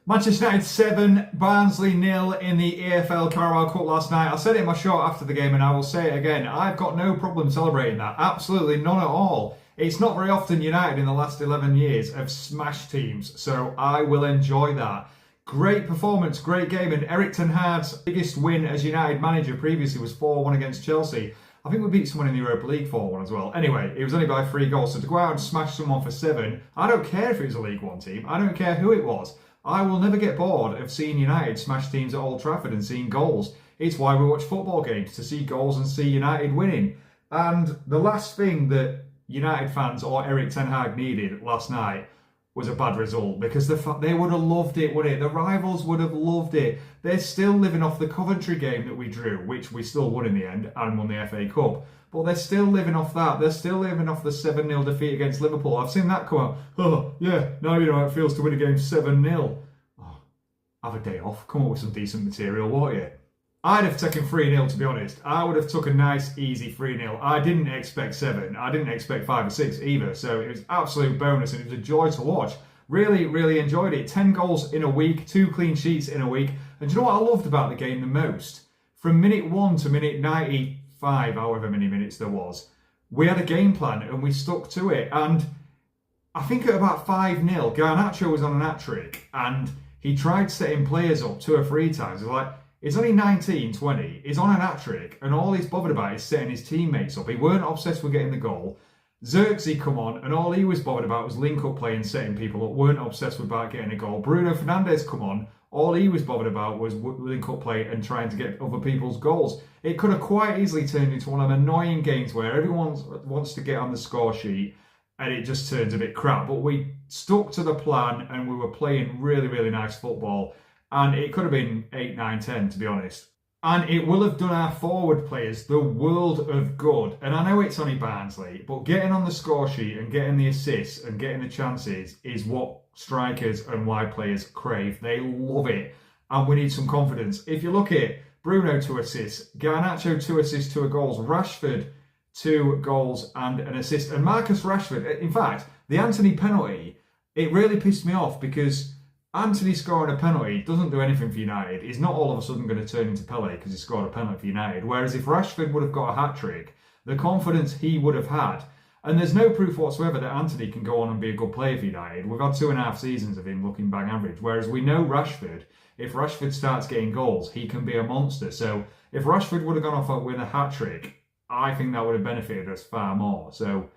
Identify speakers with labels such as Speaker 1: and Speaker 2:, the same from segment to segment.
Speaker 1: Manchester United 7, Barnsley 0 in the EFL Carabao Cup last night. I said it in my show after the game and I will say it again. I've got no problem celebrating that. Absolutely none at all. It's not very often United in the last 11 years have smashed teams, so I will enjoy that. Great performance, great game, and Erik ten Hag's biggest win as United manager previously was 4-1 against Chelsea. I think we beat someone in the Europa League 4-1 as well. Anyway, it was only by 3 goals, so to go out and smash someone for 7, I don't care if it was a League One team, I don't care who it was. I will never get bored of seeing United smash teams at Old Trafford and seeing goals. It's why we watch football games, to see goals and see United winning. And the last thing that United fans or Erik ten Hag needed last night was a bad result, because they would have loved it, wouldn't it? The rivals would have loved it. They're still living off the Coventry game that we drew, which we still won in the end and won the FA Cup. But they're still living off that. They're still living off the 7-0 defeat against Liverpool. I've seen that come out. Oh, yeah, now you know how it feels to win a game 7-0. Oh, have a day off. Come up with some decent material, won't you? I'd have taken 3-0, to be honest. I would have took a nice, easy 3-0. I didn't expect 7. I didn't expect 5 or 6 either. So it was absolute bonus and it was a joy to watch. Really, really enjoyed it. 10 goals in a week, 2 clean sheets in a week. And do you know what I loved about the game the most? From minute 1 to minute 95, however many minutes there was, we had a game plan and we stuck to it. And I think at about 5-0, Garnacho was on an hat-trick and he tried setting players up 2 or 3 times. It was like, he's only 19, 20, he's on an hat-trick and all he's bothered about is setting his teammates up. He weren't obsessed with getting the goal. Xerxes come on and all he was bothered about was link-up play and setting people up, weren't obsessed with about getting a goal. Bruno Fernandes come on, all he was bothered about was link-up play and trying to get other people's goals. It could have quite easily turned into one of them annoying games where everyone wants to get on the score sheet and it just turns a bit crap. But we stuck to the plan and we were playing really, really nice football. And it could have been 8, 9, 10, to be honest. And it will have done our forward players the world of good. And I know it's only Barnsley, but getting on the score sheet and getting the assists and getting the chances is what strikers and wide players crave. They love it. And we need some confidence. If you look at Bruno 2 assists, Garnacho 2 assists, 2 goals, Rashford 2 goals and an assist. And Marcus Rashford, in fact, the Anthony penalty, it really pissed me off because Anthony scoring a penalty doesn't do anything for United. He's not all of a sudden going to turn into Pele because he scored a penalty for United. Whereas if Rashford would have got a hat-trick, the confidence he would have had, and there's no proof whatsoever that Anthony can go on and be a good player for United. We've had 2.5 seasons of him looking bang average. Whereas we know Rashford, if Rashford starts getting goals, he can be a monster. So if Rashford would have gone off with a hat-trick, I think that would have benefited us far more. So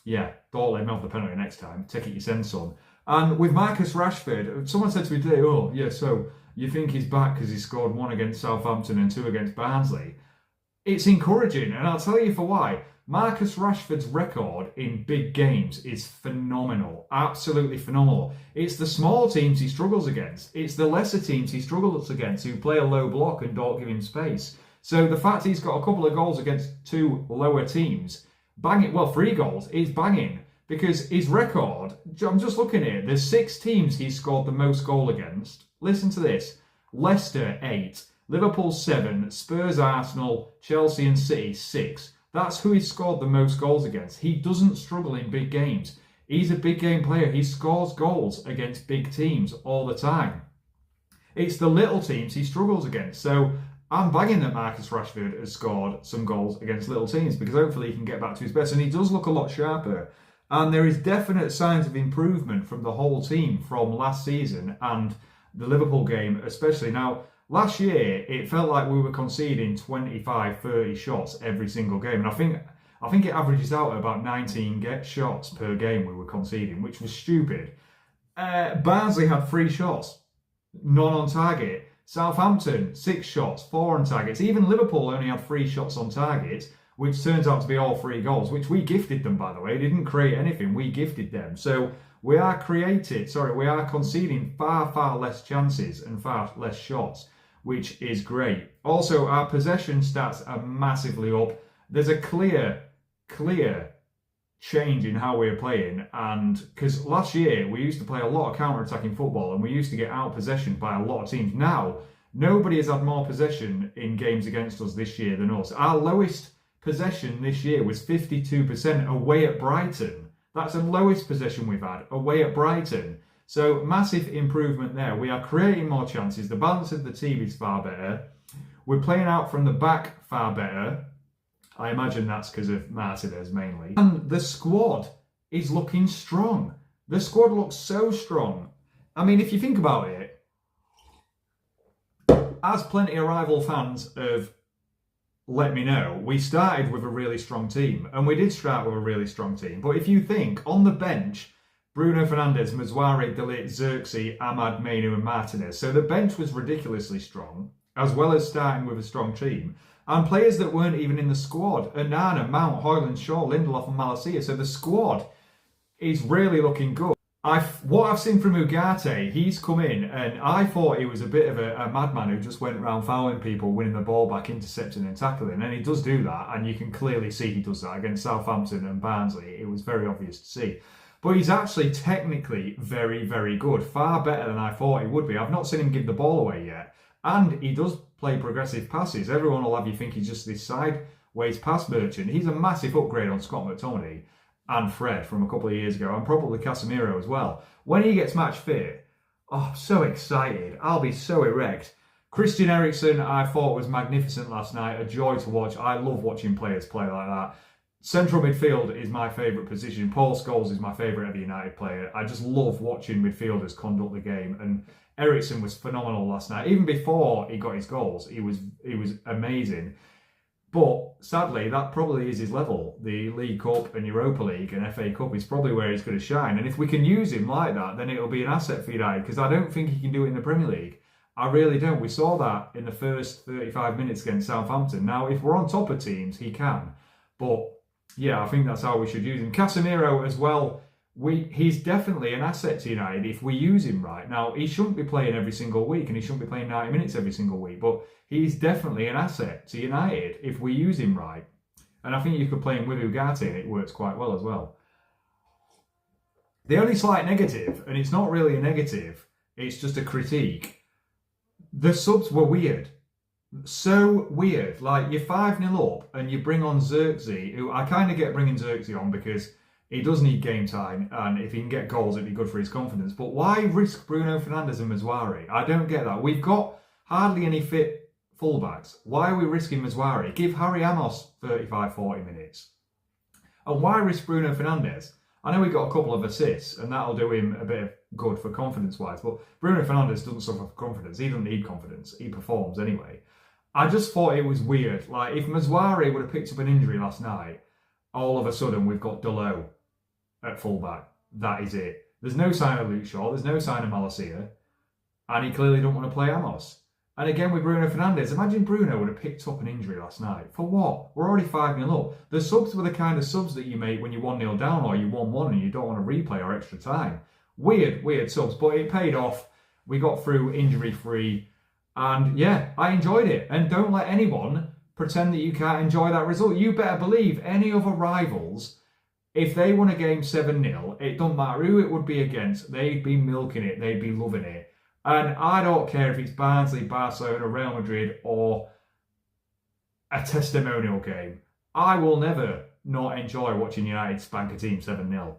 Speaker 1: yeah, don't let him off the penalty next time. Take it your sense, son. And with Marcus Rashford, someone said to me today, oh, yeah, so you think he's back because he scored 1 against Southampton and 2 against Barnsley? It's encouraging, and I'll tell you for why. Marcus Rashford's record in big games is phenomenal, absolutely phenomenal. It's the small teams he struggles against. It's the lesser teams he struggles against who play a low block and don't give him space. So the fact he's got a couple of goals against 2 lower teams, banging, well, 3 goals, is banging. Because his record, I'm just looking here, there's 6 teams he's scored the most goal against. Listen to this. Leicester, 8. Liverpool, 7. Spurs, Arsenal, Chelsea and City, 6. That's who he's scored the most goals against. He doesn't struggle in big games. He's a big game player. He scores goals against big teams all the time. It's the little teams he struggles against. So I'm banging that Marcus Rashford has scored some goals against little teams because hopefully he can get back to his best. And he does look a lot sharper. And there is definite signs of improvement from the whole team from last season and the Liverpool game especially. Now, last year, it felt like we were conceding 25, 30 shots every single game. And I think it averages out at about 19 shots per game we were conceding, which was stupid. Barnsley had 3 shots, none on target. Southampton, 6 shots, 4 on targets. Even Liverpool only had 3 shots on target, which turns out to be all 3 goals, which we gifted them, by the way. They didn't create anything, we gifted them. So we are conceding far, far less chances and far less shots, which is great. Also, our possession stats are massively up. There's a clear change in how we're playing. And because last year, we used to play a lot of counter-attacking football and we used to get out-possessioned by a lot of teams. Now, nobody has had more possession in games against us this year than us. Our lowest possession this year was 52% away at Brighton. That's the lowest possession we've had away at Brighton. So massive improvement there. We are creating more chances. The balance of the team is far better. We're playing out from the back far better. I imagine that's because of Martinez mainly. And the squad is looking strong. The squad looks so strong. I mean, if you think about it, as plenty of rival fans have let me know, we started with a really strong team. And we did start with a really strong team. But if you think, on the bench, Bruno Fernandes, Mazwari, De Ligt, Xerxes, Ahmad, Mainu and Martinez. So the bench was ridiculously strong, as well as starting with a strong team. And players that weren't even in the squad, Onana, Mount, Højlund, Shaw, Lindelof and Malacia. So the squad is really looking good. What I've seen from Ugarte, he's come in and I thought he was a bit of a madman who just went around fouling people, winning the ball back, intercepting and tackling. And he does do that, and you can clearly see he does that against Southampton and Barnsley. It was very obvious to see. But he's actually technically very, very good. Far better than I thought he would be. I've not seen him give the ball away yet. And he does play progressive passes. Everyone will have you think he's just this sideways pass merchant. He's a massive upgrade on Scott McTominay and Fred from a couple of years ago, and probably Casemiro as well. When he gets match fit, oh, I'm so excited. I'll be so erect. Christian Eriksen, I thought was magnificent last night. A joy to watch. I love watching players play like that. Central midfield is my favourite position. Paul Scholes is my favourite ever United player. I just love watching midfielders conduct the game, and Eriksen was phenomenal last night. Even before he got his goals, he was amazing. But sadly, that probably is his level. The League Cup and Europa League and FA Cup is probably where he's going to shine. And if we can use him like that, then it'll be an asset for United, because I don't think he can do it in the Premier League. I really don't. We saw that in the first 35 minutes against Southampton. Now, if we're on top of teams, he can. But yeah, I think that's how we should use him. Casemiro as well. He's definitely an asset to United if we use him right. Now, he shouldn't be playing every single week and he shouldn't be playing 90 minutes every single week, but he's definitely an asset to United if we use him right. And I think you could play him with Ugarte and it works quite well as well. The only slight negative, and it's not really a negative, it's just a critique, the subs were weird. So weird. Like, you're 5-0 up and you bring on Xerxes, who I kind of get bringing Xerxes on because he does need game time, and if he can get goals, it'd be good for his confidence. But why risk Bruno Fernandes and Mazwari? I don't get that. We've got hardly any fit fullbacks. Why are we risking Mazwari? Give Harry Amos 35, 40 minutes. And why risk Bruno Fernandes? I know he got a couple of assists, and that'll do him a bit of good for confidence-wise, but Bruno Fernandes doesn't suffer from confidence. He doesn't need confidence. He performs anyway. I just thought it was weird. Like, if Mazwari would have picked up an injury last night, all of a sudden we've got Delo at fullback. That is it. There's no sign of Luke Shaw. There's no sign of Malacia. And he clearly don't want to play Amos. And again with Bruno Fernandes, imagine Bruno would have picked up an injury last night. For what? We're already 5-0 up. The subs were the kind of subs that you make when you're 1-0 down or you 1-1 and you don't want to replay or extra time. Weird subs, but it paid off. We got through injury-free. And yeah, I enjoyed it. And don't let anyone pretend that you can't enjoy that result. You better believe any other rivals, if they won a game 7-0, it doesn't matter who it would be against, they'd be milking it, they'd be loving it. And I don't care if it's Barnsley, Barcelona, Real Madrid, or a testimonial game. I will never not enjoy watching United spank a team 7-0.